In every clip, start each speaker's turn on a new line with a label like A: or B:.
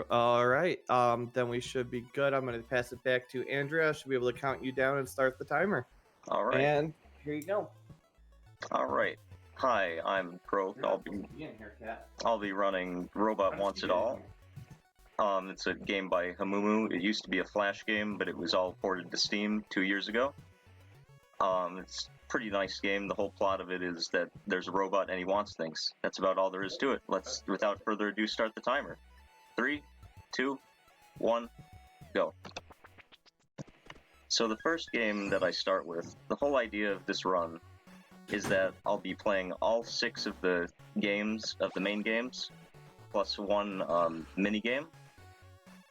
A: All right. Then we should be good. I'm going to pass it back to Andrea. I should be able to count you down and start the timer.
B: All right.
A: And here you go.
B: All right. Hi, I'm Croak. I'll be running Robot Wants It All. It's a game by Hamumu. It used to be a Flash game, but it was all ported to Steam 2 years ago. It's a pretty nice game. The whole plot of it is that there's a robot and he wants things. That's about all there is to it. Let's, without further ado, start the timer. 3, 2, 1, go. So the first game that I start with, the whole idea of this run is that I'll be playing all 6 of the games, of the main games, plus one mini game,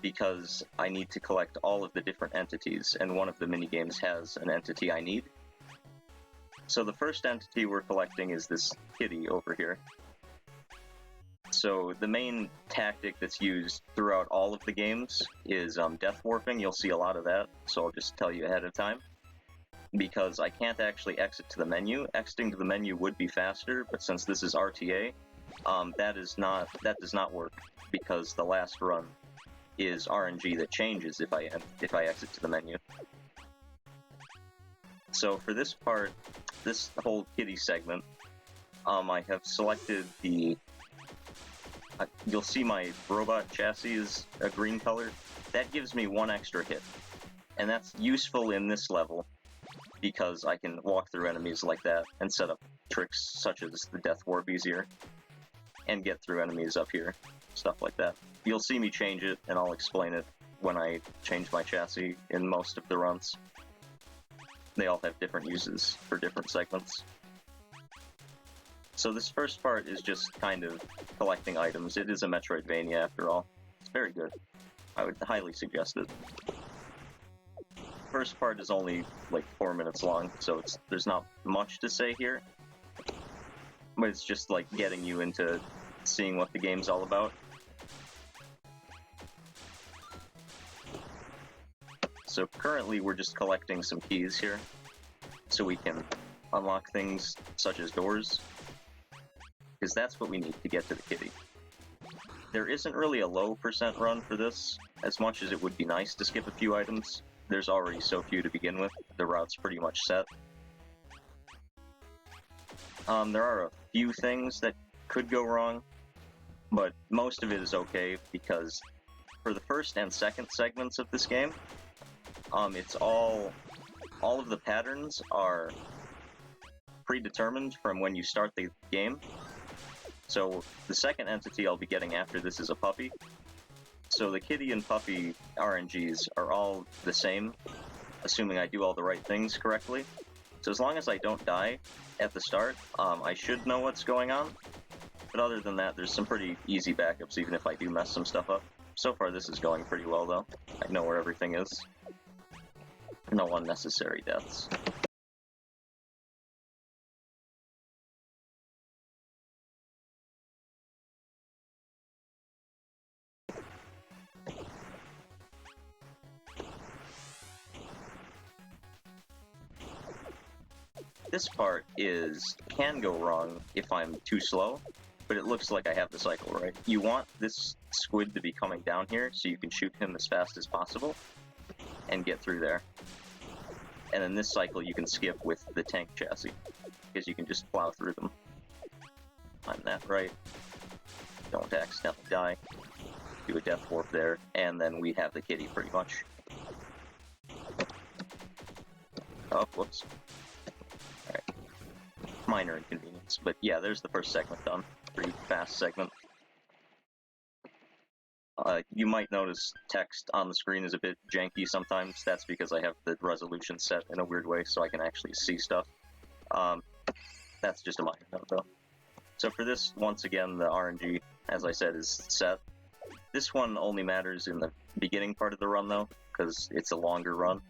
B: because I need to collect all of the different entities, and one of the mini games has an entity I need. So the first entity we're collecting is this kitty over here. So the main tactic that's used throughout all of the games is death warping. You'll see a lot of that, so I'll just tell you ahead of time. Because I can't actually exit to the menu. Exiting to the menu would be faster, but since this is RTA, that does not work, because the last run is RNG that changes if I exit to the menu. So for this part, this whole kitty segment, I have selected the. You'll see my robot chassis is a green color. That gives me 1 extra hit, and that's useful in this level because I can walk through enemies like that and set up tricks such as the death warp easier, and get through enemies up here, stuff like that. You'll see me change it, and I'll explain it when I change my chassis in most of the runs. They all have different uses for different segments. So this first part is just kind of collecting items. It is a Metroidvania after all. It's very good. I would highly suggest it. First part is only like 4 minutes long, so there's not much to say here. But it's just like getting you into seeing what the game's all about. So currently we're just collecting some keys here, so we can unlock things such as doors, because that's what we need to get to the kitty. There isn't really a low % run for this, as much as it would be nice to skip a few items. There's already so few to begin with, the route's pretty much set. There are a few things that could go wrong, but most of it is okay, because for the first and second segments of this game, it's all of the patterns are predetermined from when you start the game. So the second entity I'll be getting after this is a puppy. So the kitty and puppy RNGs are all the same, assuming I do all the right things correctly. So as long as I don't die at the start, I should know what's going on. But other than that, there's some pretty easy backups even if I do mess some stuff up. So far this is going pretty well though. I know where everything is. No unnecessary deaths. This part can go wrong if I'm too slow, but it looks like I have the cycle right. You want this squid to be coming down here so you can shoot him as fast as possible and get through there. And then this cycle you can skip with the tank chassis, because you can just plow through them. Time that right. Don't accidentally die. Do a death warp there, and then we have the kitty pretty much. Oh, whoops. Alright. Minor inconvenience, but yeah, there's the first segment done. Pretty fast segment. You might notice text on the screen is a bit janky sometimes. That's because I have the resolution set in a weird way so I can actually see stuff. That's just a minor note though. So for this, once again, the RNG, as I said, is set. This one only matters in the beginning part of the run though, because it's a longer run,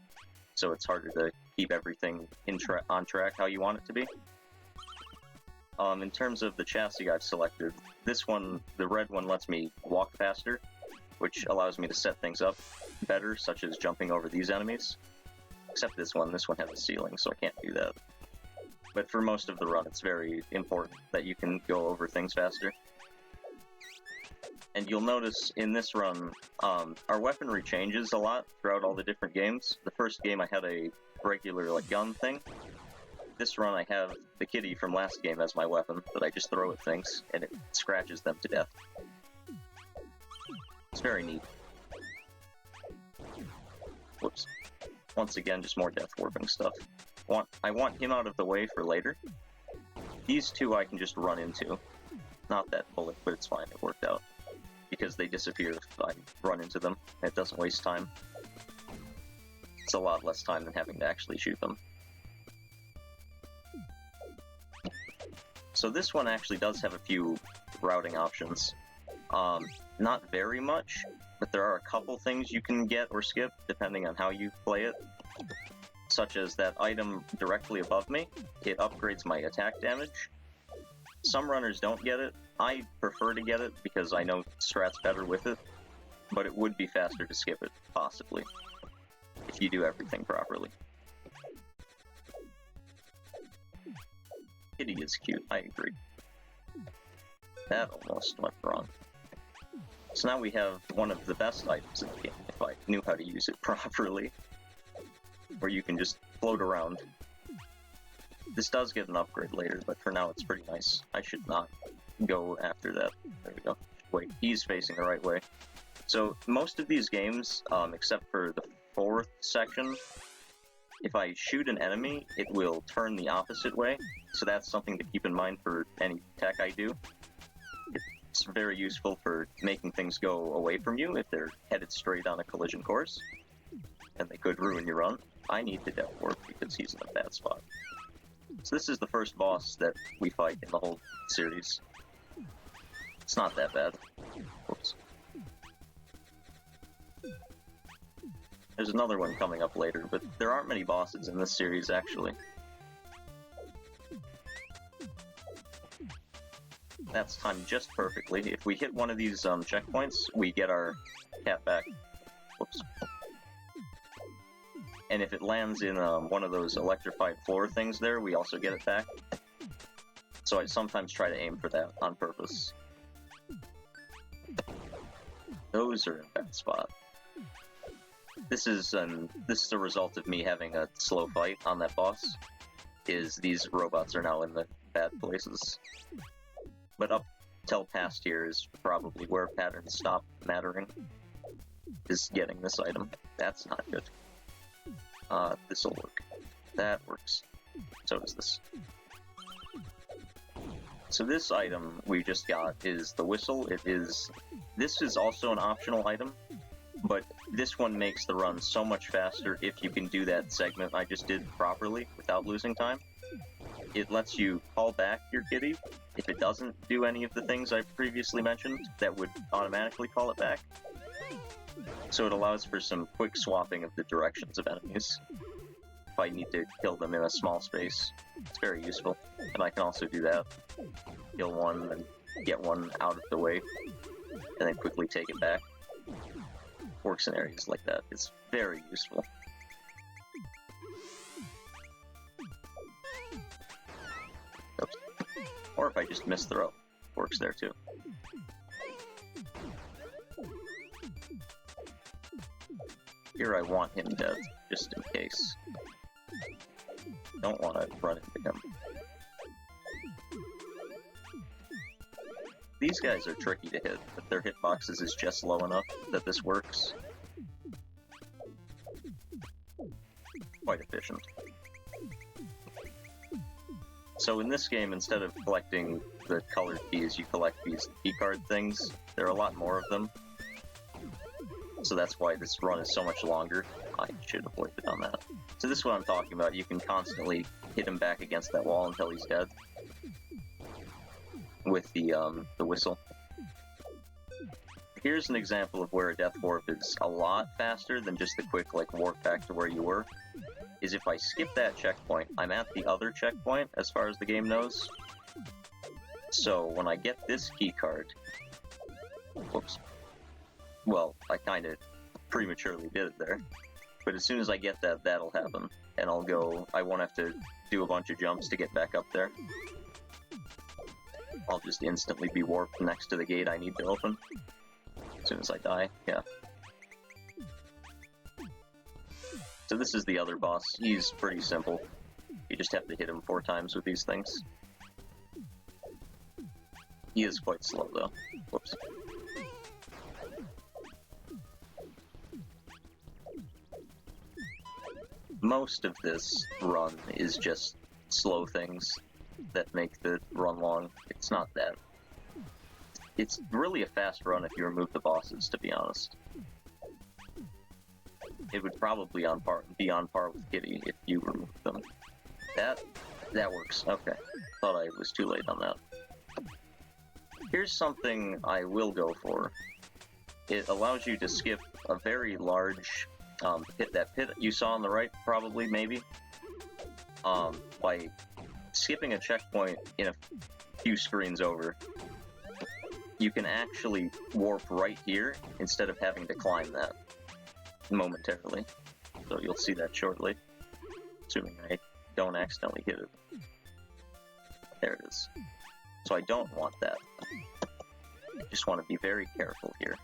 B: so it's harder to keep everything on track how you want it to be. In terms of the chassis I've selected, this one, the red one, lets me walk faster, which allows me to set things up better, such as jumping over these enemies. Except this one has a ceiling, so I can't do that. But for most of the run, it's very important that you can go over things faster. And you'll notice in this run, our weaponry changes a lot throughout all the different games. The first game I had a regular like gun thing. This run I have the kitty from last game as my weapon that I just throw at things, and it scratches them to death. It's very neat. Whoops. Once again, just more death warping stuff. I want him out of the way for later. These two I can just run into. Not that bullet, but it's fine, it worked out. Because they disappear if I run into them, and it doesn't waste time. It's a lot less time than having to actually shoot them. So this one actually does have a few routing options. Not very much, but there are a couple things you can get or skip depending on how you play it. Such as that item directly above me, it upgrades my attack damage. Some runners don't get it. I prefer to get it because I know strat's better with it, but it would be faster to skip it, possibly, if you do everything properly. Kitty is cute, I agree. That almost went wrong. So now we have one of the best items in the game, if I knew how to use it properly, where you can just float around. This does get an upgrade later, but for now it's pretty nice. I should not go after that. There we go. Wait, he's facing the right way. So most of these games, except for the fourth section, if I shoot an enemy, it will turn the opposite way. So that's something to keep in mind for any attack I do. It's very useful for making things go away from you if they're headed straight on a collision course. And they could ruin your run. I need the death warp because he's in a bad spot. So this is the first boss that we fight in the whole series. It's not that bad. Whoops. There's another one coming up later, but there aren't many bosses in this series, actually. That's timed just perfectly. If we hit one of these checkpoints, we get our cat back. Whoops. And if it lands in one of those electrified floor things there, we also get it back. So I sometimes try to aim for that on purpose. Those are in a bad spot. This is a result of me having a slow fight on that boss. Is these robots are now in the bad places. But up till past here is probably where patterns stop mattering. Is getting this item. That's not good. This'll work. That works. So does this. So this item we just got is the whistle. This is also an optional item, but this one makes the run so much faster if you can do that segment I just did properly without losing time. It lets you call back your kitty. If it doesn't do any of the things I previously mentioned, that would automatically call it back. So it allows for some quick swapping of the directions of enemies if I need to kill them in a small space. It's very useful, and I can also do that. Kill one, and get one out of the way, and then quickly take it back. Works in areas like that. It's very useful. Oops. Or if I just miss throw, works there too. Here I want him dead, just in case. Don't want to run into him. These guys are tricky to hit, but their hitboxes is just low enough that this works. Quite efficient. So in this game, instead of collecting the colored keys, you collect these keycard things. There are a lot more of them. So that's why this run is so much longer. I should have worked on that. So this is what I'm talking about. You can constantly hit him back against that wall until he's dead. With the whistle. Here's an example of where a death warp is a lot faster than just the quick, like, warp back to where you were. Is if I skip that checkpoint, I'm at the other checkpoint, as far as the game knows. So, when I get this key card... Whoops. Well, I kinda prematurely did it there. But as soon as I get that, that'll happen. And I'll go... I won't have to do a bunch of jumps to get back up there. I'll just instantly be warped next to the gate I need to open. As soon as I die, yeah. So this is the other boss. He's pretty simple. You just have to hit him 4 times with these things. He is quite slow, though. Whoops. Most of this run is just slow things that make the run long. It's not that. It's really a fast run if you remove the bosses, to be honest. It would probably be on par with Kitty if you removed them. That works. Okay. Thought I was too late on that. Here's something I will go for. It allows you to skip a very large pit. That pit you saw on the right, probably, maybe. By skipping a checkpoint in a few screens over, you can actually warp right here instead of having to climb that momentarily. So you'll see that shortly, assuming I don't accidentally hit it. There it is. So I don't want that. I just want to be very careful here.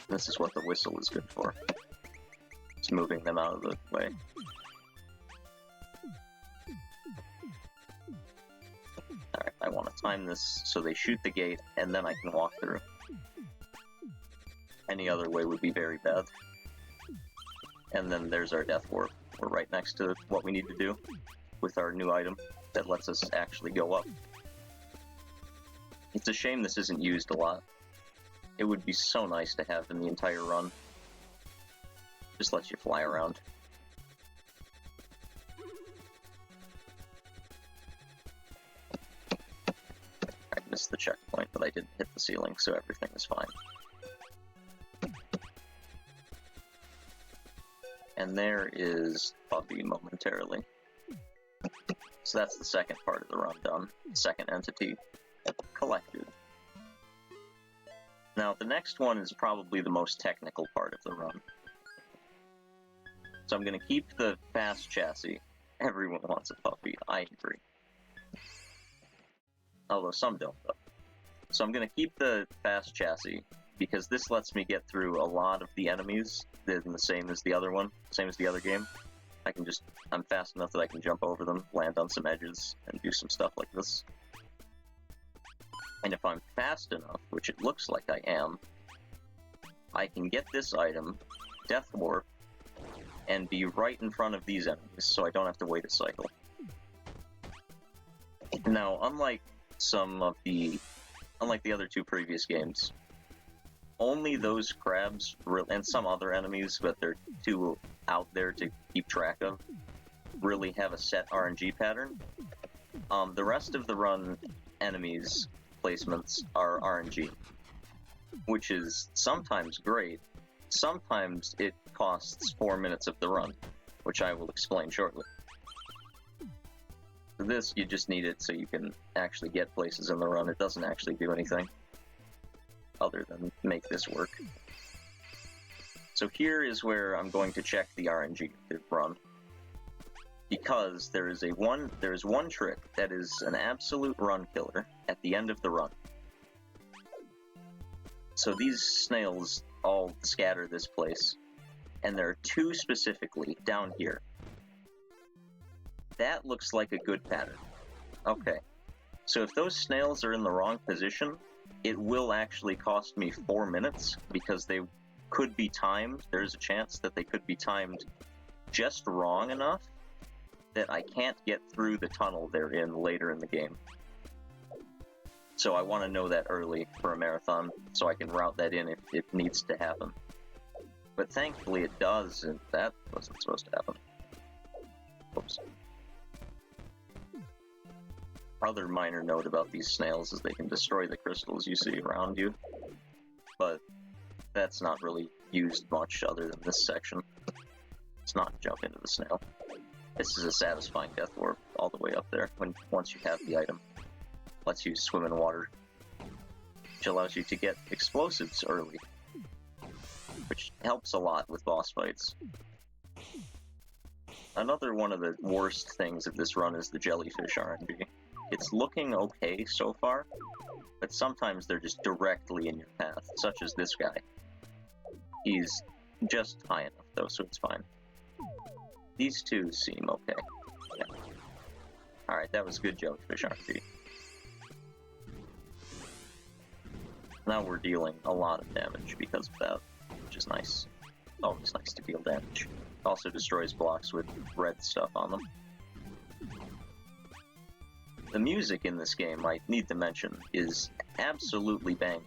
B: This is what the whistle is good for. It's moving them out of the way. Alright, I want to time this so they shoot the gate, and then I can walk through. Any other way would be very bad. And then there's our death warp. We're right next to what we need to do with our new item that lets us actually go up. It's a shame this isn't used a lot. It would be so nice to have in the entire run. Just lets you fly around. I missed the checkpoint, but I didn't hit the ceiling, so everything is fine. And there is Puppy momentarily. So that's the second part of the run done. Second entity collected. Now the next one is probably the most technical part of the run. So I'm going to keep the fast chassis. Everyone wants a puppy, I agree. Although some don't, though. So I'm going to keep the fast chassis, because this lets me get through a lot of the enemies, the same as the other one, same as the other game. I'm fast enough that I can jump over them, land on some edges, and do some stuff like this. And if I'm fast enough, which it looks like I am, I can get this item, Death Warp, and be right in front of these enemies, so I don't have to wait a cycle. Now, unlike the other 2 previous games, only those crabs, and some other enemies, but they're too out there to keep track of, really have a set RNG pattern. The rest of the run enemies placements are RNG, which is sometimes great. Sometimes it costs 4 minutes of the run, which I will explain shortly. For this, you just need it so you can actually get places in the run. It doesn't actually do anything other than make this work. So here is where I'm going to check the RNG of the run, because there is one trick that is an absolute run killer at the end of the run. So these snails all scatter this place, and there are 2 specifically down here. That looks like a good pattern. Okay, so if those snails are in the wrong position, it will actually cost me 4 minutes, because they could be timed. There's a chance that they could be timed just wrong enough that I can't get through the tunnel they're in later in the game. So I want to know that early for a marathon, so I can route that in if it needs to happen. But thankfully it does, and that wasn't supposed to happen. Oops. Other minor note about these snails is they can destroy the crystals you see around you, but that's not really used much other than this section. It's not jump into the snail. This is a satisfying death warp all the way up there once you have the item. Lets you swim in water, which allows you to get explosives early, which helps a lot with boss fights. Another one of the worst things of this run is the jellyfish RNG. It's looking okay so far, but sometimes they're just directly in your path, such as this guy. He's just high enough though, so it's fine. These two seem okay. Yeah. Alright, that was good jellyfish RP. Now we're dealing a lot of damage because of that, which is nice. Always nice to deal damage. Also destroys blocks with red stuff on them. The music in this game, I need to mention, is absolutely banging.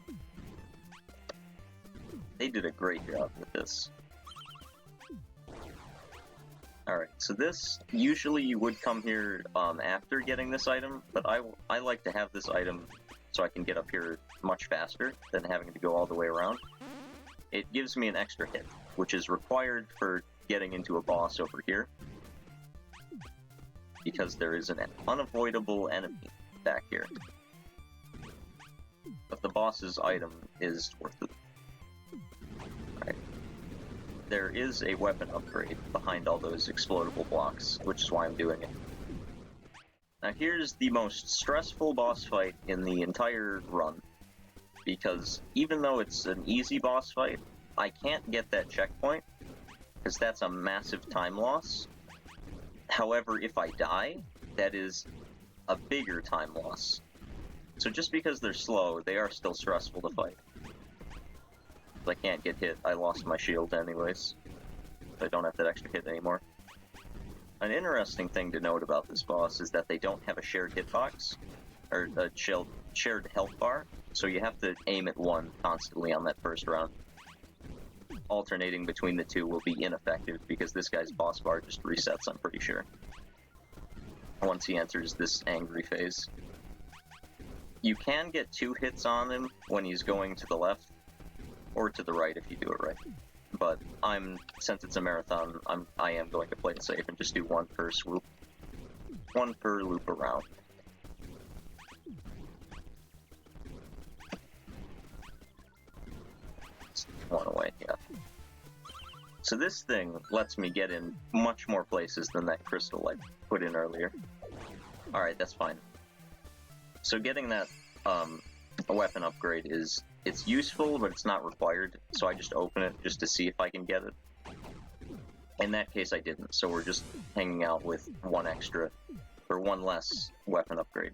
B: They did a great job with this. Alright, so this, usually you would come here after getting this item, but I like to have this item so I can get up here much faster than having to go all the way around. It gives me an extra hit, which is required for getting into a boss over here, because there is an unavoidable enemy back here. But the boss's item is worth it. Alright. There is a weapon upgrade behind all those explodable blocks, which is why I'm doing it. Now here's the most stressful boss fight in the entire run, because even though it's an easy boss fight, I can't get that checkpoint, because that's a massive time loss. However, if I die, that is a bigger time loss. So just because they're slow, they are still stressful to fight. If I can't get hit, I lost my shield anyways. I don't have that extra hit anymore. An interesting thing to note about this boss is that they don't have a shared hitbox, or a shared health bar, so you have to aim at one constantly on that first round. Alternating between the two will be ineffective because this guy's boss bar just resets, I'm pretty sure, once he enters this angry phase. You can get 2 hits on him when he's going to the left, or to the right if you do it right. But since it's a marathon, I am going to play it safe and just do 1 per swoop. 1 per loop around. It's 1 away, yeah. So this thing lets me get in much more places than that crystal I put in earlier. Alright, that's fine. So getting that a weapon upgrade it's useful, but it's not required, so I just open it just to see if I can get it. In that case I didn't, so we're just hanging out with 1 less weapon upgrade.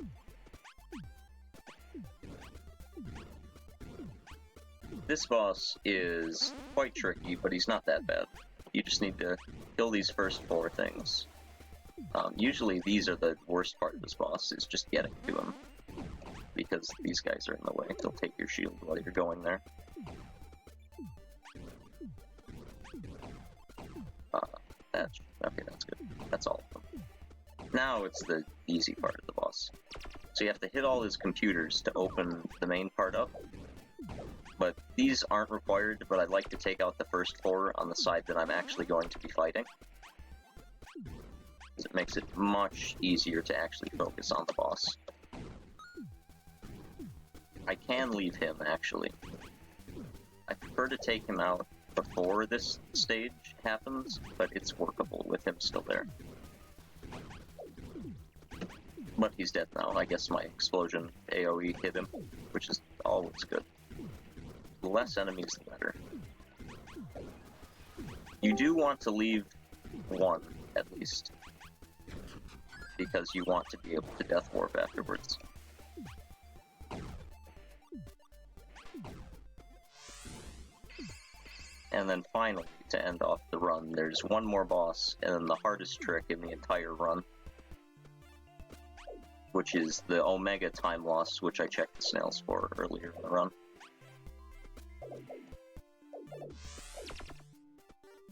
B: This boss is quite tricky, but he's not that bad. You just need to kill these first 4 things. Usually these are the worst part of this boss, is just getting to him, because these guys are in the way. They'll take your shield while you're going there. Okay, that's good. That's all of them. Now it's the easy part of the boss. So you have to hit all his computers to open the main part up. But these aren't required, but I'd like to take out the first 4 on the side that I'm actually going to be fighting. Because it makes it much easier to actually focus on the boss. I can leave him, actually. I prefer to take him out before this stage happens, but it's workable with him still there. But he's dead now. I guess my explosion AoE hit him, which is always good. The less enemies, the better. You do want to leave 1, at least, because you want to be able to death warp afterwards. And then finally, to end off the run, there's 1 more boss, and then the hardest trick in the entire run, which is the Omega time loss, which I checked the snails for earlier in the run.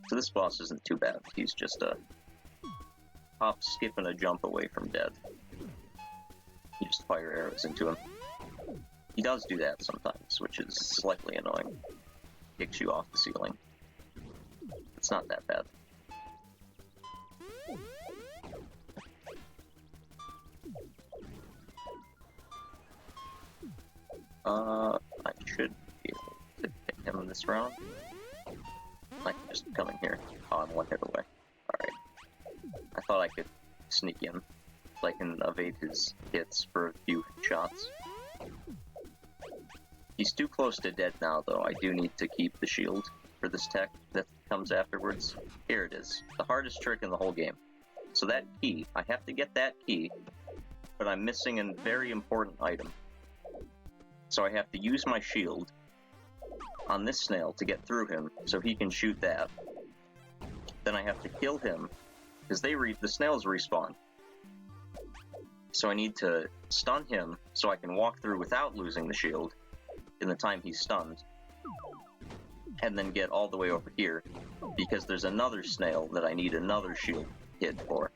B: So this boss isn't too bad. He's just a hop, skip, and a jump away from dead. You just fire arrows into him. He does do that sometimes, which is slightly annoying. Kicks you off the ceiling. It's not that bad. I should be able to pick him this round. I can just come in here. Oh, I'm 1 hit away. Alright. I thought I could sneak in, so I can evade his hits for a few shots. He's too close to dead now, though. I do need to keep the shield for this tech that comes afterwards. Here it is. The hardest trick in the whole game. So that key, I have to get that key, but I'm missing a very important item. So I have to use my shield on this snail to get through him so he can shoot that. Then I have to kill him, because the snails respawn. So I need to stun him so I can walk through without losing the shield in the time he's stunned. And then get all the way over here, because there's another snail that I need another shield hit for.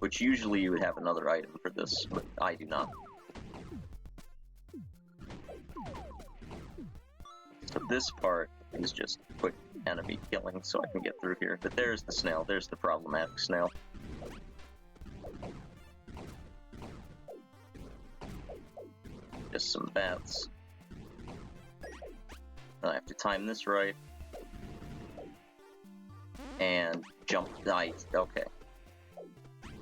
B: Which usually you would have another item for this, but I do not. So this part is just quick enemy killing so I can get through here. But there's the snail, there's the problematic snail. Just some bats. I have to time this right. And jump right. Okay.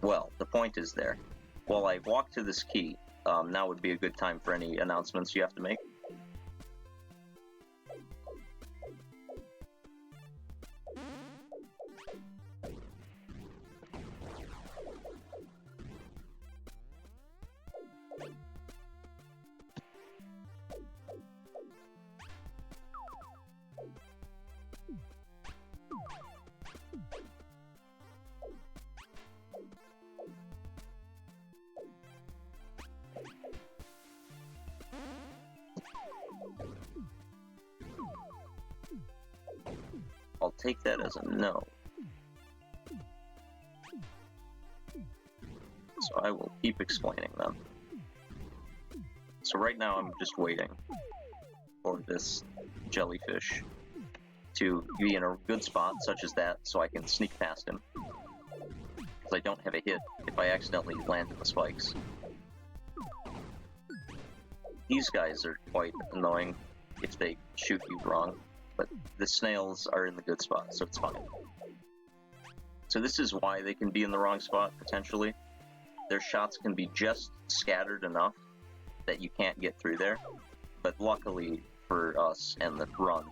B: Well, the point is there. While I walk to this key, now would be a good time for any announcements you have to make. I'll take that as a no. So I will keep explaining them. So right now I'm just waiting for this jellyfish to be in a good spot, such as that, so I can sneak past him. Because I don't have a hit if I accidentally land in the spikes. These guys are quite annoying if they shoot you wrong, but the snails are in the good spot, so it's fine. So this is why they can be in the wrong spot, potentially. Their shots can be just scattered enough that you can't get through there, but luckily for us and the run,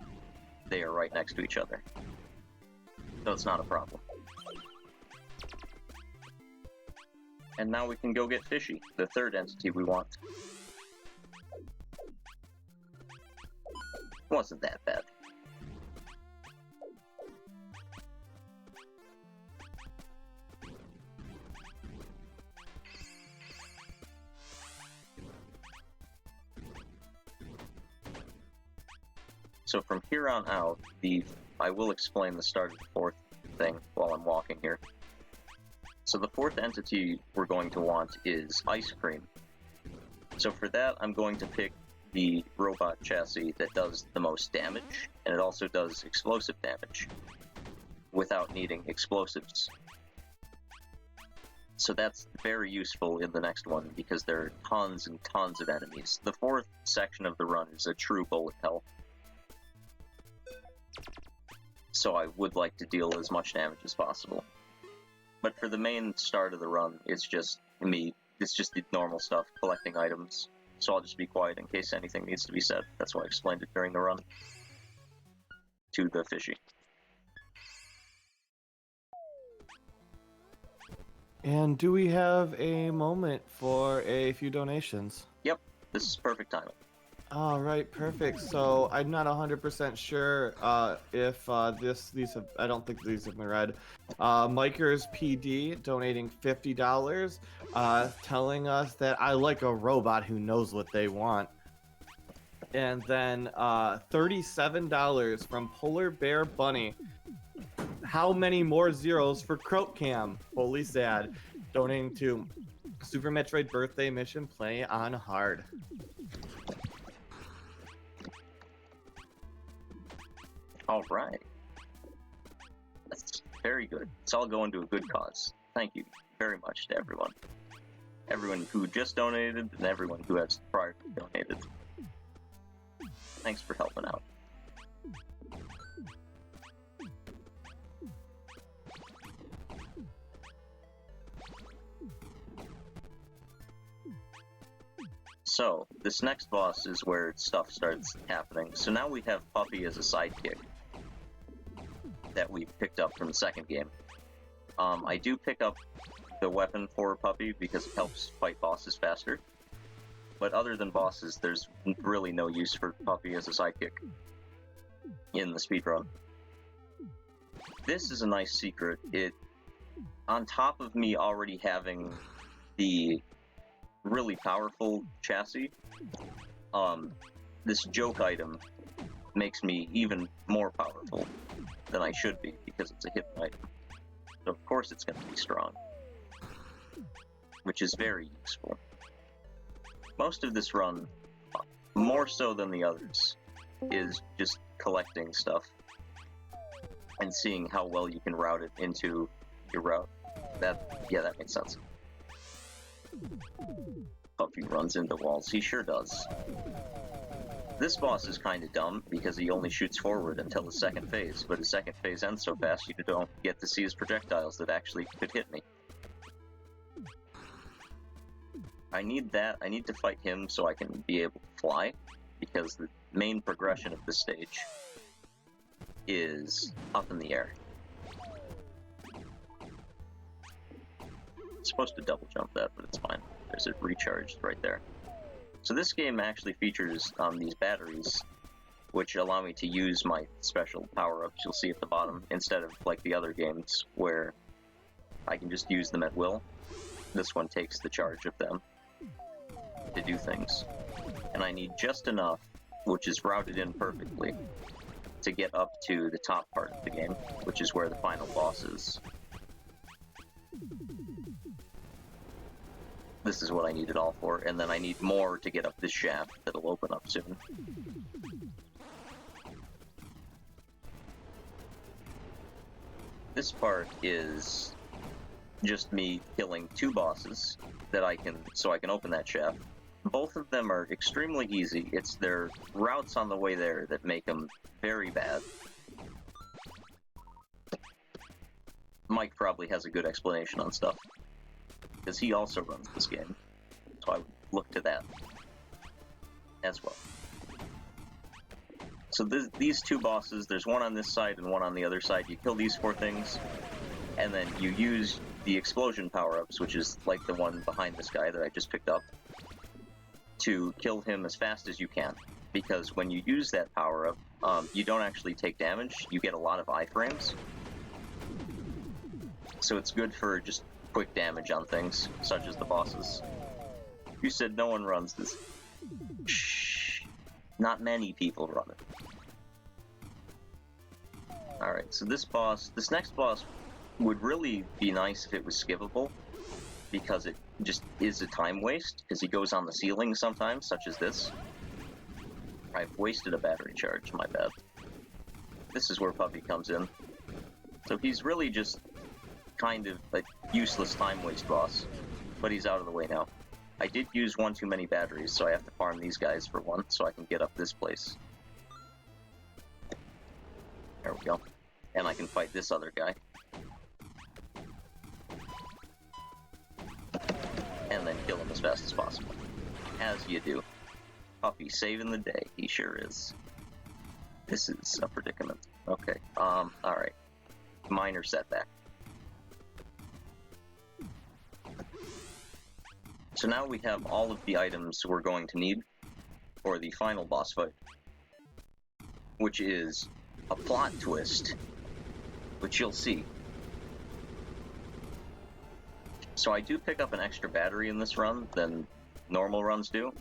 B: they are right next to each other. So it's not a problem. And now we can go get Fishy, the third entity we want. Wasn't that bad. So from here on out, I will explain the start of the fourth thing while I'm walking here. So the fourth entity we're going to want is Ice Cream. So for that, I'm going to pick the robot chassis that does the most damage, and it also does explosive damage, without needing explosives. So that's very useful in the next one, because there are tons and tons of enemies. The fourth section of the run is a true bullet hell. So I would like to deal as much damage as possible. But for the main start of the run, it's just me. It's just the normal stuff, collecting items. So I'll just be quiet in case anything needs to be said. That's why I explained it during the run. To the Fishy.
A: And do we have a moment for a few donations?
B: Yep, this is perfect timing.
A: All right, perfect. So I'm not 100% sure if these have, I don't think these have been read. Mikers PD donating $50, telling us that I like a robot who knows what they want. And then $37 from Polar Bear Bunny. How many more zeros for Croakomire? Holy sad. Donating to Super Metroid Birthday Mission Play on Hard.
B: Alright. That's very good. It's all going to a good cause. Thank you very much to everyone. Everyone who just donated, and everyone who has prior donated. Thanks for helping out. So, this next boss is where stuff starts happening. So now we have Puppy as a sidekick that we picked up from the second game. I do pick up the weapon for Puppy because it helps fight bosses faster. But other than bosses, there's really no use for Puppy as a sidekick in the speedrun. This is a nice secret. On top of me already having the really powerful chassis, this joke item makes me even more powerful than I should be because it's a hidden item. So of course it's going to be strong, which is very useful. Most of this run, more so than the others, is just collecting stuff and seeing how well you can route it into your route. That makes sense. Puppy runs into walls. He sure does. This boss is kind of dumb because he only shoots forward until the second phase, but his second phase ends so fast you don't get to see his projectiles that actually could hit me. I need to fight him so I can be able to fly, because the main progression of this stage is up in the air. It's supposed to double jump that, but it's fine. There's it recharged right there. So this game actually features these batteries, which allow me to use my special power-ups you'll see at the bottom, instead of like the other games where I can just use them at will. This one takes the charge of them to do things. And I need just enough, which is routed in perfectly, to get up to the top part of the game, which is where the final boss is. This is what I need it all for, and then I need more to get up this shaft that'll open up soon. This part is just me killing 2 bosses so I can open that shaft. Both of them are extremely easy. It's their routes on the way there that make them very bad. Mike probably has a good explanation on stuff, because he also runs this game, so I would look to that as well. So these 2 bosses, there's one on this side and one on the other side. You kill these 4 things, and then you use the explosion power-ups, which is like the one behind this guy that I just picked up, to kill him as fast as you can. Because when you use that power-up, you don't actually take damage, you get a lot of iframes. So it's good for just quick damage on things, such as the bosses. You said no one runs this. Shh. Not many people run it. Alright, so this next boss would really be nice if it was skippable, because it just is a time waste, because he goes on the ceiling sometimes, such as this. I've wasted a battery charge, my bad. This is where Puppy comes in. So he's really just kind of a useless time waste boss, but he's out of the way now. I did use one too many batteries, so I have to farm these guys for one, so I can get up this place. There we go. And I can fight this other guy. And then kill him as fast as possible. As you do. Puppy saving the day, he sure is. This is a predicament. Okay, alright. Minor setback. So now we have all of the items we're going to need for the final boss fight, which is a plot twist, which you'll see. So I do pick up an extra battery in this run than normal runs do,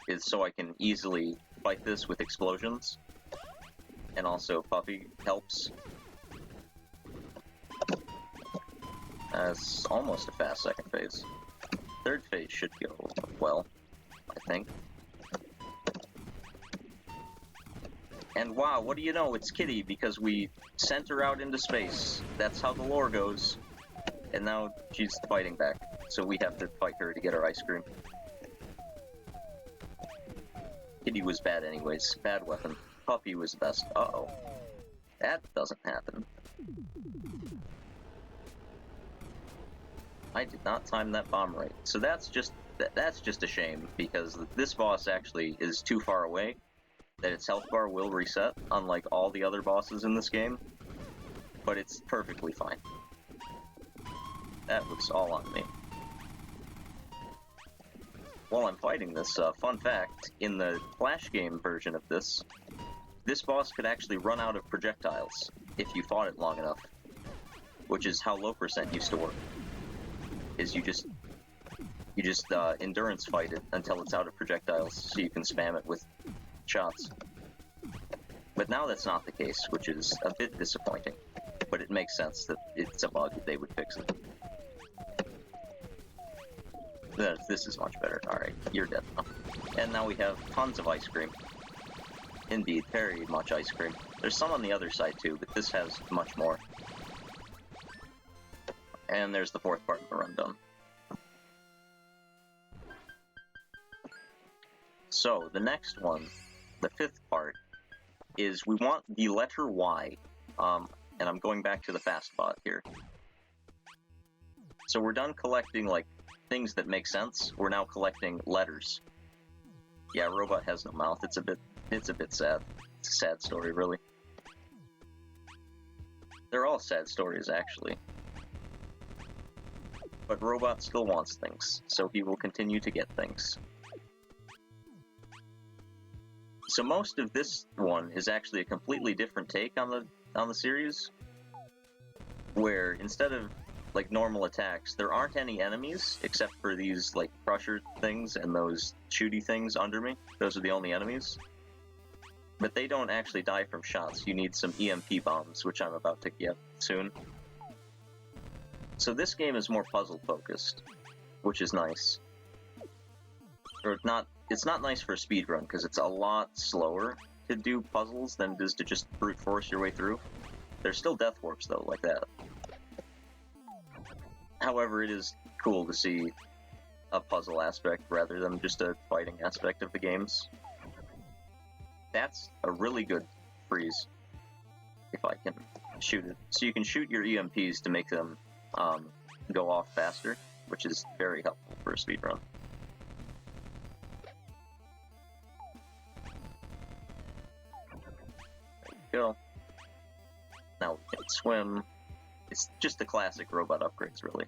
B: is so I can easily fight this with explosions, and also Puppy helps. That's almost a fast second phase. Third phase should go well, I think. And wow, what do you know? It's Kitty, because we sent her out into space. That's how the lore goes. And now she's fighting back, so we have to fight her to get our ice cream. Kitty was bad anyways. Bad weapon. Puppy was best. Uh-oh. That doesn't happen. I did not time that bomb right. So that's that's just a shame, because this boss actually is too far away that its health bar will reset, unlike all the other bosses in this game, but it's perfectly fine. That was all on me. While I'm fighting this, fun fact, in the Flash game version of this boss could actually run out of projectiles if you fought it long enough, which is how low percent used to work. Is you just endurance fight it until it's out of projectiles, so you can spam it with shots. But now that's not the case, which is a bit disappointing. But it makes sense that it's a bug that they would fix it. This is much better. Alright, you're dead now. And now we have tons of ice cream. Indeed, very much ice cream. There's some on the other side too, but this has much more. And there's the fourth part of the run done. So, the next one, the fifth part, is we want the letter Y. And I'm going back to the fast bot here. So we're done collecting, like, things that make sense. We're now collecting letters. Yeah, Robot has no mouth. It's a bit sad. It's a sad story, really. They're all sad stories, actually. But Robot still wants things, so he will continue to get things. So most of this one is actually a completely different take on the series, where instead of like normal attacks, there aren't any enemies except for these like crusher things and those shooty things under me. Those are the only enemies. But they don't actually die from shots. You need some EMP bombs, which I'm about to get soon. So this game is more puzzle focused, which is nice. Or not. It's not nice for a speedrun, because it's a lot slower to do puzzles than it is to just brute force your way through. There's still death warps, though, like that. However, it is cool to see a puzzle aspect rather than just a fighting aspect of the games. That's a really good freeze, if I can shoot it. So you can shoot your EMPs to make them go off faster, which is very helpful for a speedrun. Go. Now we can swim. It's just the classic robot upgrades, really.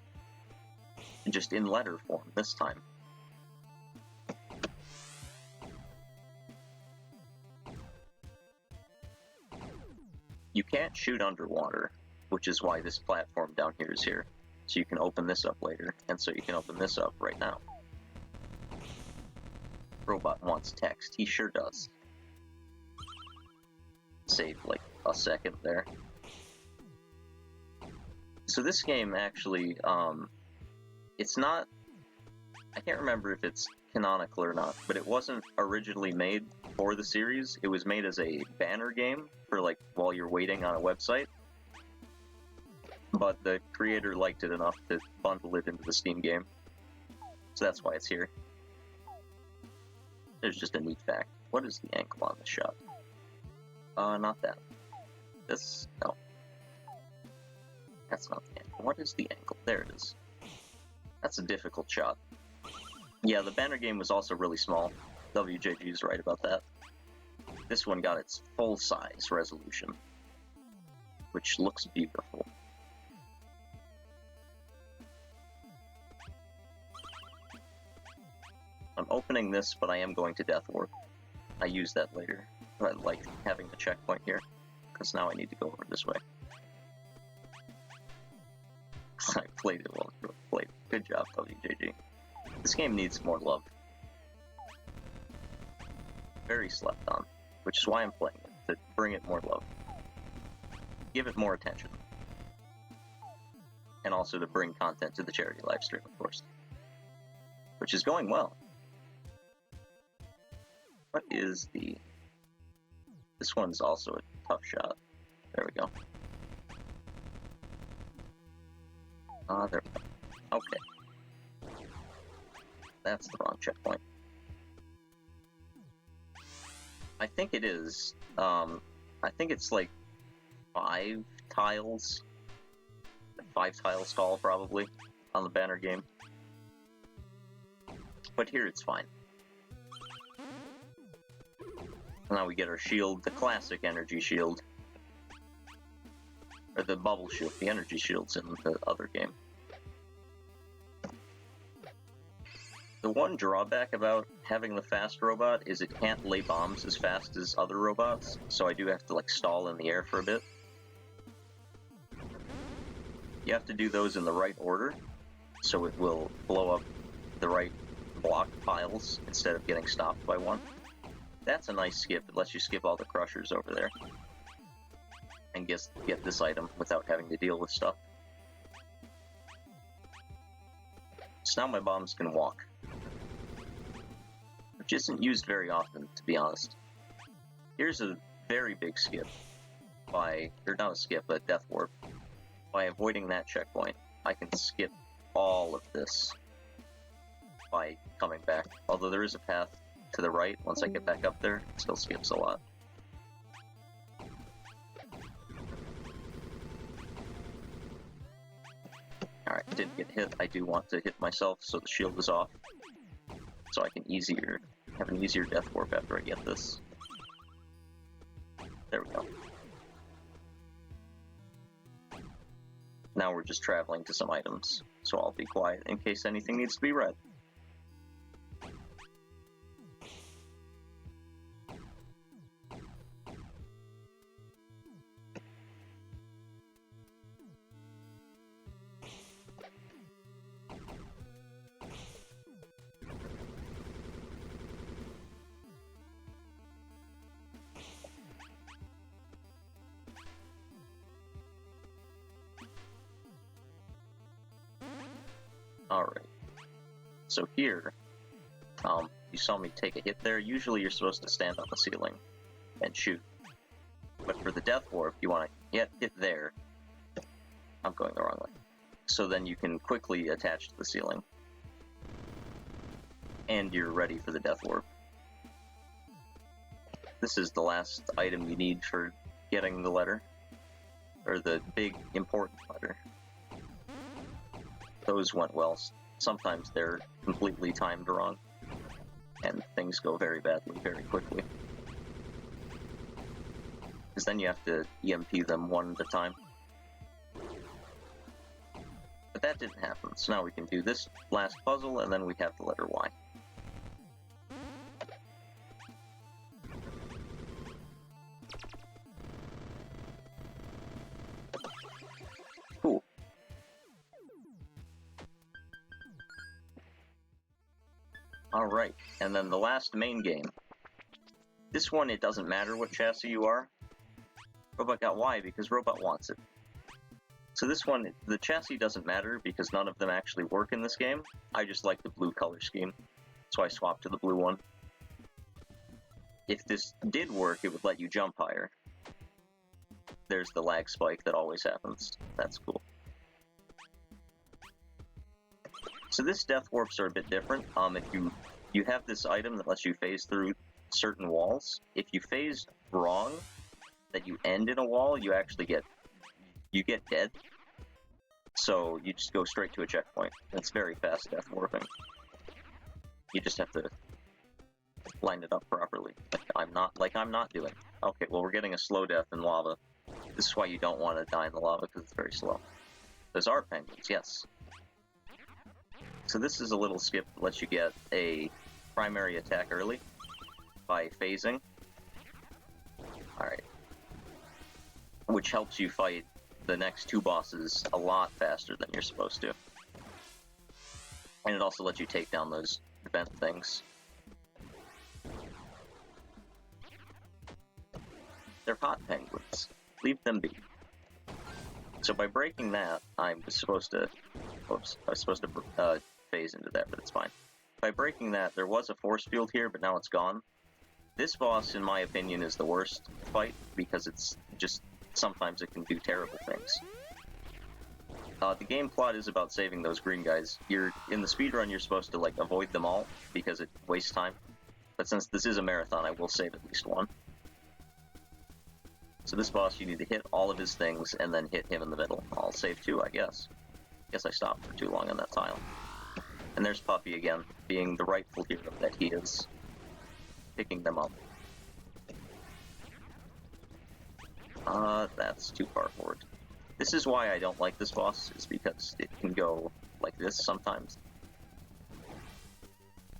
B: Just in letter form this time. You can't shoot underwater, which is why this platform down here is here. So you can open this up later, and so you can open this up right now. Robot wants text. He sure does. Save like a second there. So this game actually, it's not, I can't remember if it's canonical or not, but it wasn't originally made for the series. It was made as a banner game for like while you're waiting on a website. But the creator liked it enough to bundle it into the Steam game. So that's why it's here. There's just a neat fact. What is the ankle on this shot? Not that. This, no. That's not the ankle. What is the ankle? There it is. That's a difficult shot. Yeah, the banner game was also really small. WJG is right about that. This one got its full-size resolution, which looks beautiful. I'm opening this, but I am going to Death Warp. I use that later. I like having the checkpoint here, because now I need to go over this way. I played it well. Played. Good job, WJG. This game needs more love. Very slept on, which is why I'm playing it, to bring it more love. Give it more attention. And also to bring content to the charity livestream, of course. Which is going well. What is the... This one's also a tough shot. There we go. There we go. Okay. That's the wrong checkpoint. I think it is. I think it's like 5 tiles. 5 tiles tall, probably, on the banner game. But here it's fine. Now we get our shield, the classic energy shield. Or the bubble shield, the energy shield's in the other game. The one drawback about having the fast robot is it can't lay bombs as fast as other robots, so I do have to like stall in the air for a bit. You have to do those in the right order, so it will blow up the right block piles instead of getting stopped by one. That's a nice skip. It lets you skip all the crushers over there and get this item without having to deal with stuff. So now my bombs can walk, which isn't used very often, to be honest. Here's a very big skip or not a skip, but a death warp. By avoiding that checkpoint, I can skip all of this by coming back. Although there is a path to the right, once I get back up there, it still skips a lot. Alright, didn't get hit. I do want to hit myself, so the shield is off. So I can have an easier death warp after I get this. There we go. Now we're just traveling to some items, so I'll be quiet in case anything needs to be read. Alright, so here, you saw me take a hit there. Usually you're supposed to stand on the ceiling and shoot. But for the death warp, you want to hit there. I'm going the wrong way. So then you can quickly attach to the ceiling. And you're ready for the death warp. This is the last item you need for getting the letter. Or the big, important letter. Those went well. Sometimes they're completely timed wrong, and things go very badly very quickly. Because then you have to EMP them one at a time. But that didn't happen, so now we can do this last puzzle, and then we have the letter Y. Cool. Alright, and then the last main game. This one, it doesn't matter what chassis you are. Robot got Y because Robot wants it. So this one, the chassis doesn't matter because none of them actually work in this game. I just like the blue color scheme, so I swapped to the blue one. If this did work, it would let you jump higher. There's the lag spike that always happens. That's cool. So this death warps are a bit different. If you have this item that lets you phase through certain walls. If you phase wrong, that you end in a wall, you actually get dead. So you just go straight to a checkpoint. It's very fast death warping. You just have to line it up properly. Like I'm not doing. Okay, well we're getting a slow death in lava. This is why you don't want to die in the lava because it's very slow. Those are penguins, yes. So this is a little skip that lets you get a primary attack early by phasing. Alright. Which helps you fight the next two bosses a lot faster than you're supposed to. And it also lets you take down those vent things. They're hot penguins. Leave them be. So by breaking that, I was supposed to phase into that, but it's fine. By breaking that, there was a force field here, but now it's gone. This boss, in my opinion, is the worst fight, because it's just, sometimes it can do terrible things. The game plot is about saving those green guys. In the speedrun, you're supposed to, like, avoid them all, because it wastes time. But since this is a marathon, I will save at least one. So this boss, you need to hit all of his things, and then hit him in the middle. I'll save two, I guess. Guess I stopped for too long on that tile. And there's Puppy again, being the rightful hero that he is, picking them up. That's too far forward. This is why I don't like this boss, is because it can go like this sometimes.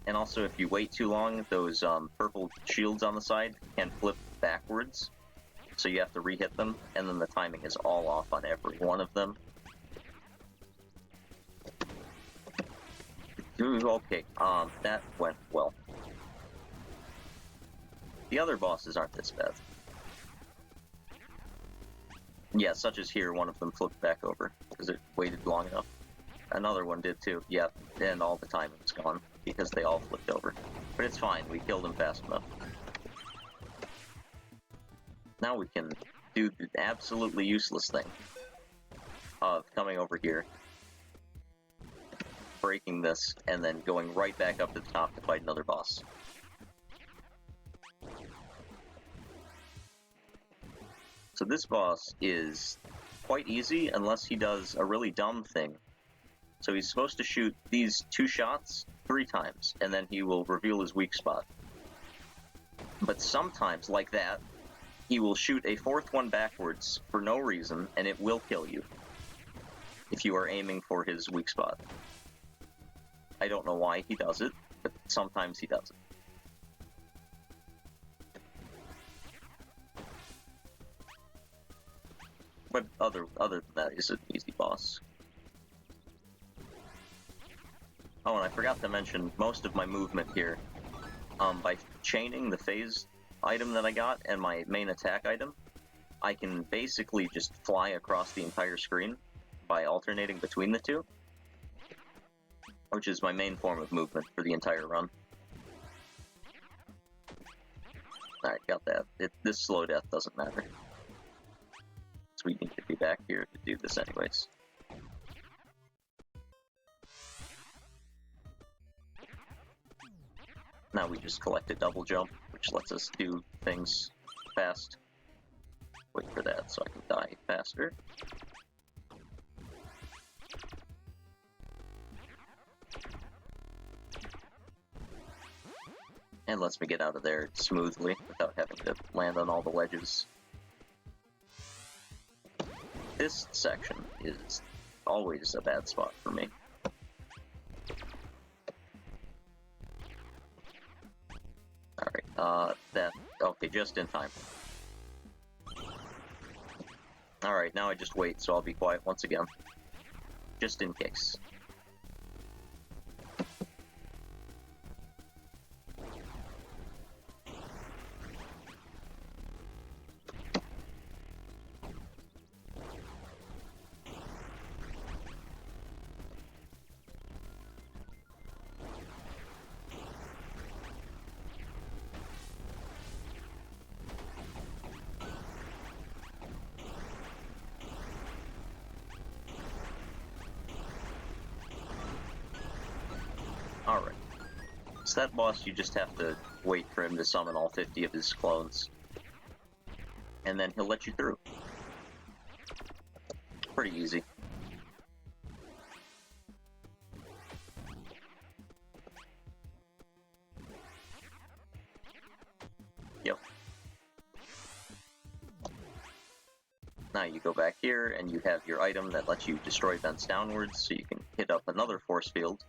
B: And also, if you wait too long, those purple shields on the side can flip backwards, so you have to re-hit them, and then the timing is all off on every one of them. Okay, that went well. The other bosses aren't this bad. Yeah, such as here, one of them flipped back over, because it waited long enough. Another one did too, yeah, and all the timing was gone, because they all flipped over. But it's fine, we killed them fast enough. Now we can do the absolutely useless thing of coming over here, breaking this, and then going right back up to the top to fight another boss. So this boss is quite easy unless he does a really dumb thing. So he's supposed to shoot these 2 shots 3 times, and then he will reveal his weak spot. But sometimes, like that, he will shoot a 4th one backwards for no reason, and it will kill you if you are aiming for his weak spot. I don't know why he does it, but sometimes he does it. But other than that, he's an easy boss. Oh, and I forgot to mention most of my movement here. By chaining the phase item that I got and my main attack item, I can basically just fly across the entire screen by alternating between the two, which is my main form of movement for the entire run. Alright, got that. This slow death doesn't matter. So we need to be back here to do this anyways. Now we just collect a double jump, which lets us do things fast. Wait for that so I can die faster. And lets me get out of there smoothly without having to land on all the ledges. This section is always a bad spot for me. Alright, okay, just in time. Alright, now I just wait, so I'll be quiet once again. Just in case. Alright. So that boss, you just have to wait for him to summon all 50 of his clones. And then he'll let you through. Pretty easy. Yep. Now you go back here, and you have your item that lets you destroy vents downwards, so you can hit up another force field.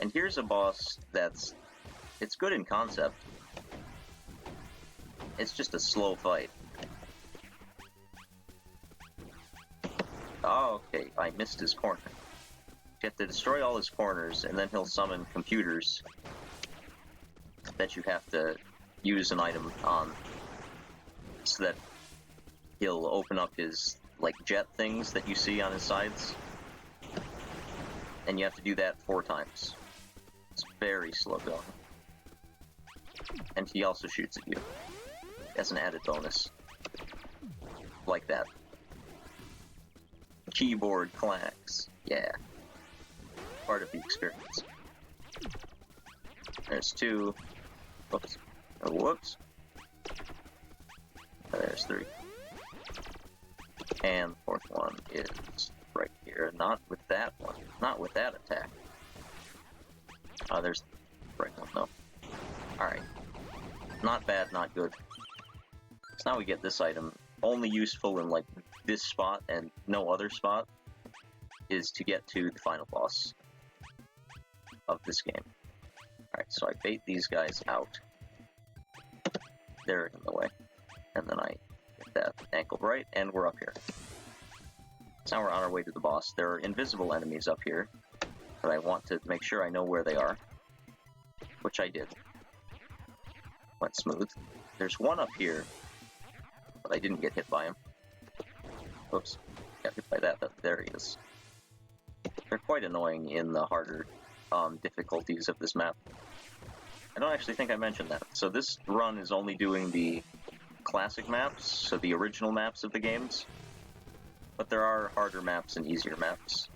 B: And here's a boss it's good in concept. It's just a slow fight. Oh, okay, I missed his corner. You have to destroy all his corners, and then he'll summon computers that you have to use an item on, so that he'll open up his, like, jet things that you see on his sides. And you have to do that 4 times. It's very slow going. And he also shoots at you as an added bonus. Like that. Keyboard clacks. Yeah. Part of the experience. There's 2. Whoops. Oh, whoops. There's 3. And the 4th one is right here. Not with that one. Not with that attack. There's the right one, though. Alright. Not bad, not good. So now we get this item. Only useful in, like, this spot and no other spot is to get to the final boss of this game. Alright, so I bait these guys out. They're in the way. And then I get that ankle right, and we're up here. So now we're on our way to the boss. There are invisible enemies up here, but I want to make sure I know where they are. Which I did. Went smooth. There's one up here, but I didn't get hit by him. Oops. Got hit by that, but there he is. They're quite annoying in the harder difficulties of this map. I don't actually think I mentioned that. So this run is only doing the classic maps, so the original maps of the games. But there are harder maps and easier maps.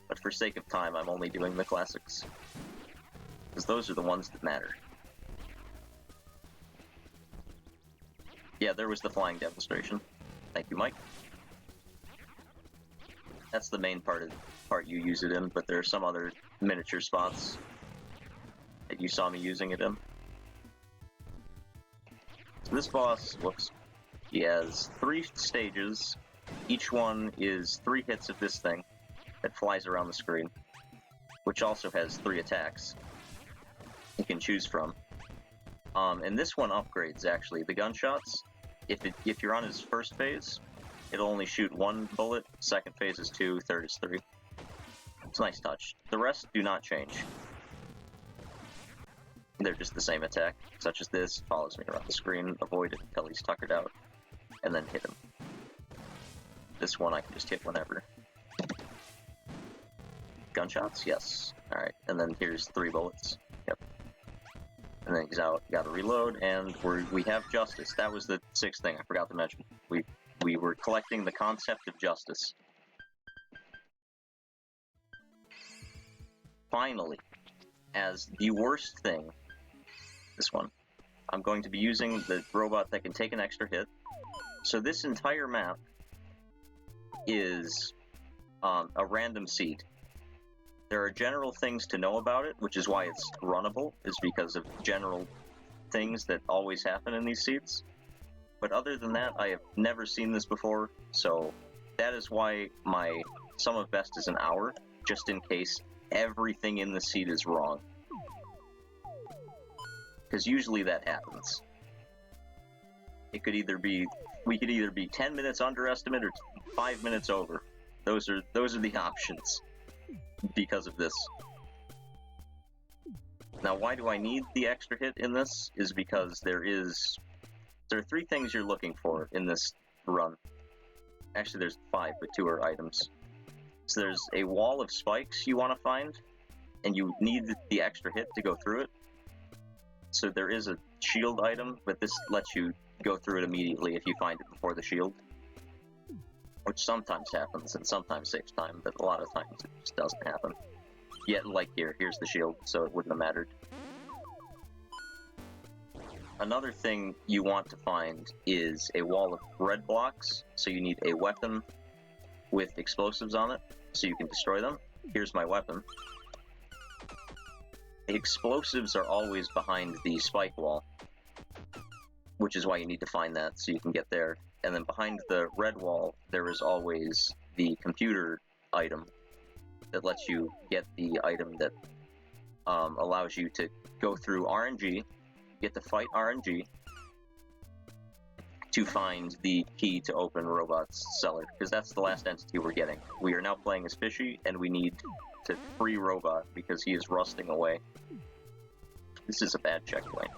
B: But for sake of time, I'm only doing the classics. Because those are the ones that matter. Yeah, there was the flying demonstration. Thank you, Mike. That's the main part you use it in, but there are some other miniature spots that you saw me using it in. So this boss, whoops, he has 3 stages. Each one is 3 hits of this thing that flies around the screen, which also has 3 attacks you can choose from. And this one upgrades, actually. The gunshots, if you're on his first phase, it'll only shoot 1 bullet, second phase is 2, third is 3. It's a nice touch. The rest do not change. They're just the same attack, such as this, follows me around the screen, avoid it until he's tuckered out, and then hit him. This one I can just hit whenever. Gunshots? Yes. Alright, and then here's 3 bullets. Yep. And then he's out, gotta reload, and we have justice. That was the 6th thing I forgot to mention. We were collecting the concept of justice. Finally, as the worst thing, this one, I'm going to be using the robot that can take an extra hit. So this entire map is a random seed. There are general things to know about it, which is why it's runnable, is because of general things that always happen in these seeds. But other than that, I have never seen this before, so that is why my sum of best is an hour, just in case everything in the seed is wrong. Because usually that happens. It could either be, we could either be 10 minutes underestimate or 5 minutes over. Those are the options because of this. Now, why do I need the extra hit in this? Is because there are 3 things you're looking for in this run. Actually, there's 5, but 2 are items. So there's a wall of spikes you want to find, and you need the extra hit to go through it. So there is a shield item, but this lets you go through it immediately if you find it before the shield. Which sometimes happens, and sometimes saves time, but a lot of times it just doesn't happen. Yet, like here's the shield, so it wouldn't have mattered. Another thing you want to find is a wall of red blocks, so you need a weapon with explosives on it, so you can destroy them. Here's my weapon. Explosives are always behind the spike wall, which is why you need to find that, so you can get there. And then behind the red wall, there is always the computer item that lets you get the item that allows you to go through RNG, get to fight RNG, to find the key to open Robot's cellar, because that's the last entity we're getting. We are now playing as Fishy, and we need to free Robot because he is rusting away. This is a bad checkpoint.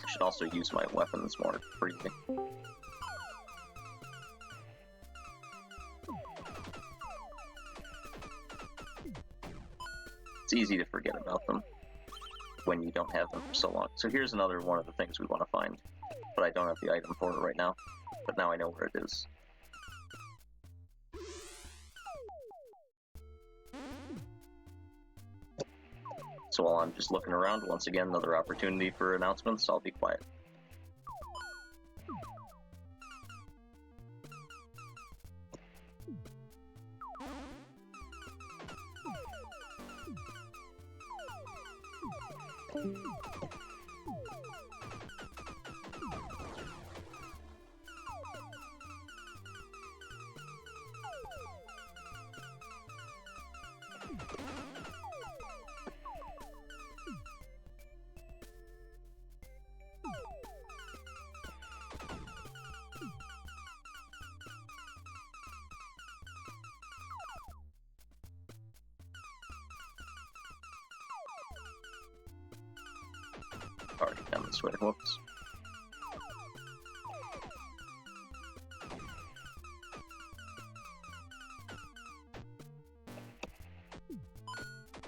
B: I should also use my weapons more freely. It's easy to forget about them when you don't have them for so long. So here's another one of the things we want to find, but I don't have the item for it right now. But now I know where it is. So while I'm just looking around, once again, another opportunity for announcements, I'll be quiet. Already down this way. Whoops.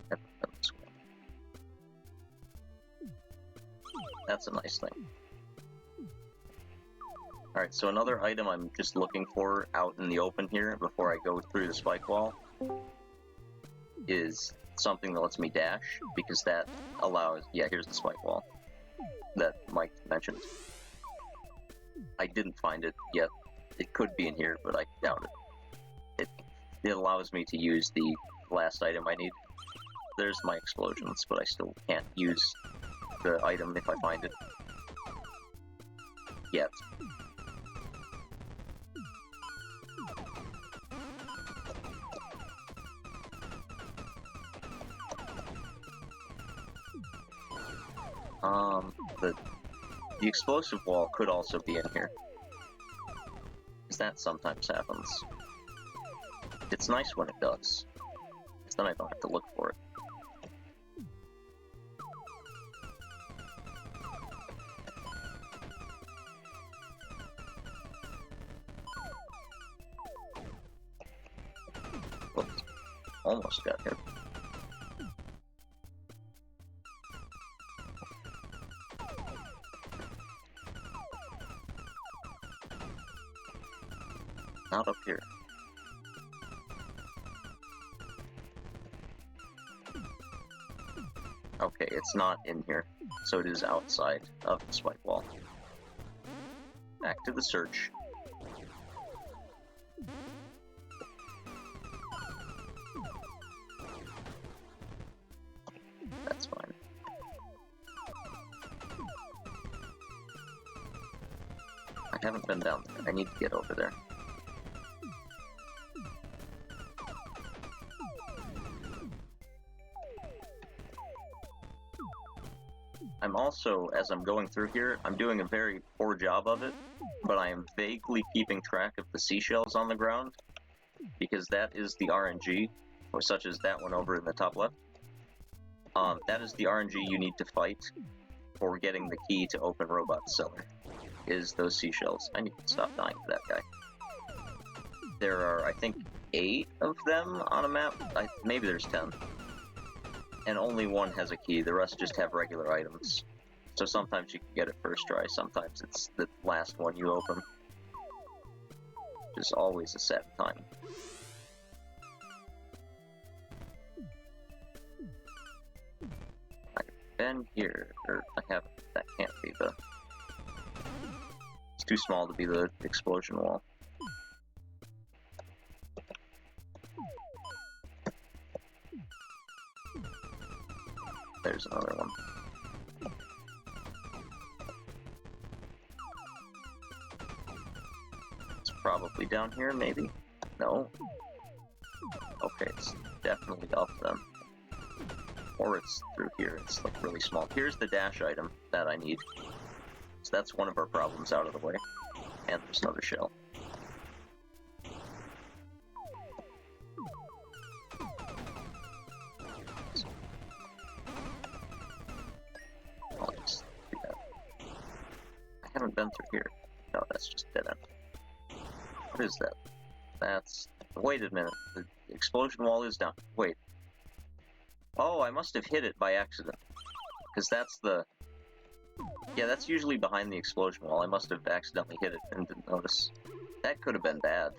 B: Down this way. That's a nice thing. Alright, so another item I'm just looking for out in the open here before I go through the spike wall is something that lets me dash, because that allows... Yeah, here's the spike wall that Mike mentioned. I didn't find it yet. It could be in here, but I doubt it. It allows me to use the last item I need. There's my explosions, but I still can't use the item if I find it. Yet. The explosive wall could also be in here, because that sometimes happens. It's nice when it does, because then I don't have to look for it. Whoops. Almost got hit. Not up here. Okay, it's not in here, so it is outside of the spike wall. Back to the search. That's fine. I haven't been down there. I need to get over there. I'm also, as I'm going through here, I'm doing a very poor job of it, but I am vaguely keeping track of the seashells on the ground, because that is the RNG, or such as that one over in the top left. That is the RNG you need to fight for getting the key to open Robot Cellar, is those seashells. I need to stop dying to that guy. There are, I think, 8 of them on a map. Maybe there's 10. And only one has a key, the rest just have regular items. So sometimes you can get it first try, sometimes it's the last one you open. Which is always a sad time. I've been here, or I haven't, that can't be the... It's too small to be the explosion wall. There's another one. It's probably down here, maybe? No? Okay, it's definitely up then. Or it's through here, it's like really small. Here's the dash item that I need. So that's one of our problems out of the way. And there's another shell. I'll just do that. I haven't been through here. No, that's just dead end. What is that? That's... Wait a minute. The explosion wall is down. Wait. Oh, I must have hit it by accident. Because that's the... Yeah, that's usually behind the explosion wall. I must have accidentally hit it and didn't notice. That could have been bad.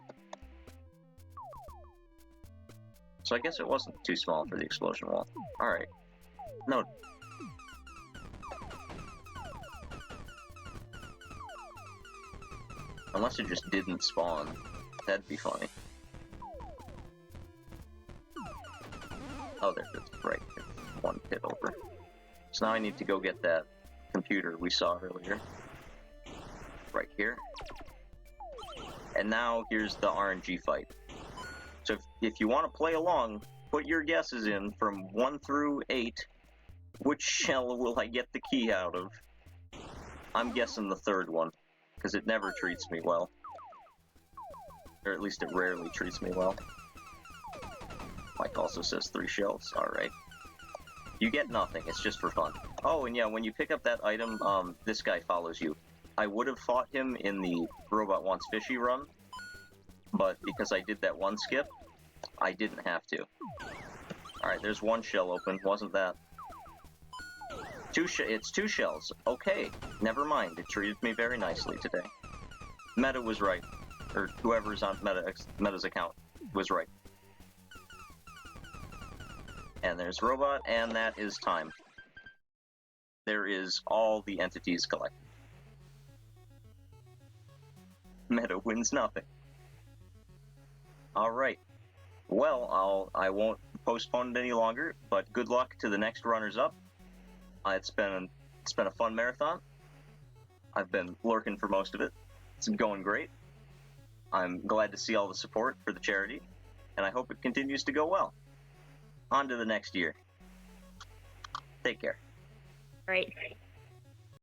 B: So I guess it wasn't too small for the explosion wall. Alright. No. Unless it just didn't spawn. That'd be funny. Oh, there's right. One pit over. So now I need to go get that computer we saw earlier. Right here. And now here's the RNG fight. So if you want to play along, put your guesses in from 1 through 8. Which shell will I get the key out of? I'm guessing the third one, because it never treats me well. Or at least it rarely treats me well. Mike also says 3 shells. Alright. You get nothing, it's just for fun. Oh, and yeah, when you pick up that item, this guy follows you. I would have fought him in the Robot Wants Fishy run, but because I did that one skip, I didn't have to. Alright, there's 1 shell open, wasn't that? It's 2 shells. Okay, never mind. It treated me very nicely today. Meta was right. Or whoever's on Meta's account was right. And there's Robot, and that is time. There is all the entities collected. Meta wins nothing. Alright. Well, I won't postpone it any longer, but good luck to the next runners-up. It's been a fun marathon. I've been lurking for most of it. It's going great. I'm glad to see all the support for the charity, and I hope it continues to go well. On to the next year. Take care.
C: All right.